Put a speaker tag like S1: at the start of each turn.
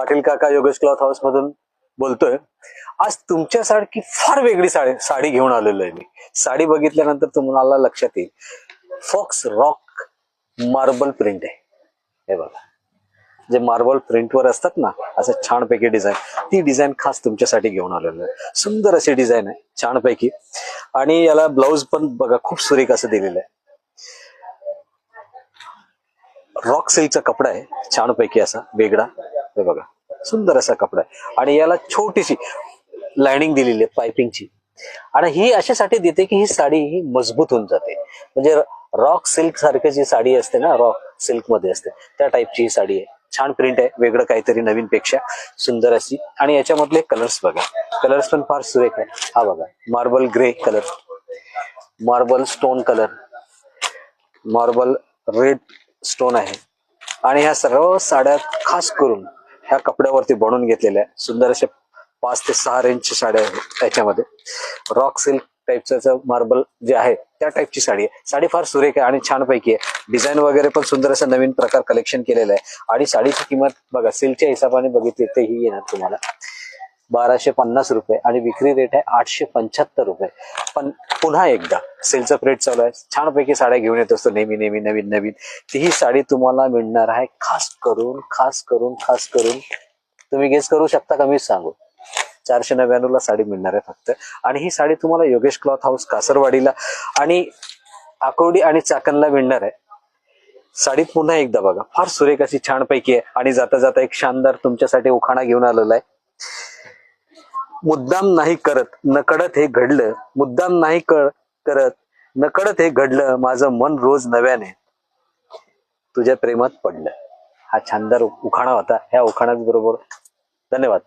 S1: पाटील काका Yogesh cloth house मधून बोलतोय। आज तुमच्यासारखी फार वेगळी साडी घेऊन आलेलो आहे मी। साडी बघितल्यानंतर तुम्हाला लक्षात येईल फॉक्स रॉक मार्बल प्रिंट आहे। हे बघा, जे मार्बल प्रिंट वर असतात ना, असं छानपैकी डिझाईन, ती डिझाईन खास तुमच्यासाठी घेऊन आलेलो आहे। सुंदर अशी डिझाईन आहे छानपैकी, आणि याला ब्लाउज पण बघा खूप सुरेख असं दिलेलं आहे। रॉक सिल्कचा कपडा आहे छानपैकी असा वेगळा, हे बघा सुंदर असा कपडा आहे, आणि याला छोटीशी लाइनिंग दिलेली आहे पाइपिंगची, आणि ही अशासाठी देते की ही साडी ही मजबूत होऊन जाते। म्हणजे रॉक सिल्क सारखी जी साडी असते ना, रॉक सिल्क मध्ये असते त्या टाईपची ही साडी आहे। छान प्रिंट आहे, वेगळं काहीतरी नवीन पेक्षा सुंदर अशी, आणि याच्यामधले कलर्स बघा, कलर्स पण फार सुरेख आहे। हा बघा, marble grey colour, marble stone colour, marble red stone आहे, आणि ह्या सर्व साड्या खास करून ह्या कपड्यावरती बनवून घेतलेल्या आहे। सुंदर अशा 5 ते 6 रेंजची साड्या आहेत त्याच्यामध्ये। रॉक सिल्क टाईपचं मार्बल जे आहे त्या टाईपची साडी आहे। साडी फार सुरेख आहे आणि छानपैकी आहे। डिझाईन वगैरे पण सुंदर असं नवीन प्रकार कलेक्शन केलेलं आहे, आणि साडीची किंमत बघा सिल्कच्या हिशोबाने बघितली तर ही येणार तुम्हाला 1250 रुपये, आणि विक्री रेट आहे 875 रुपये। पण पुन्हा एकदा सेलचा रेट चालू आहे, छानपैकी साड्या घेऊन येत असतो नेहमी नेहमी नवीन नवीन। ही साडी तुम्हाला मिळणार आहे खास करून तुम्ही गेस करू शकता का, मीच सांगू, 499 ला साडी मिळणार आहे फक्त। आणि ही साडी तुम्हाला योगेश क्लॉथ हाऊस कासरवाडीला आणि आकुर्डी आणि चाकणला मिळणार आहे। साडी पुन्हा एकदा बघा, फार सुरेख अशी छानपैकी आहे, आणि जाता जाता एक शानदार तुमच्यासाठी उखाणा घेऊन आलेला आहे। मुद्दाम नाही करत नकळत हे घडलं, मुद्दाम नाही करत नकळत हे घडलं, माझं मन रोज नव्याने तुझ्या प्रेमात पडलं। हा छानदार उखाणा होता। ह्या उखाण्याबरोबर धन्यवाद।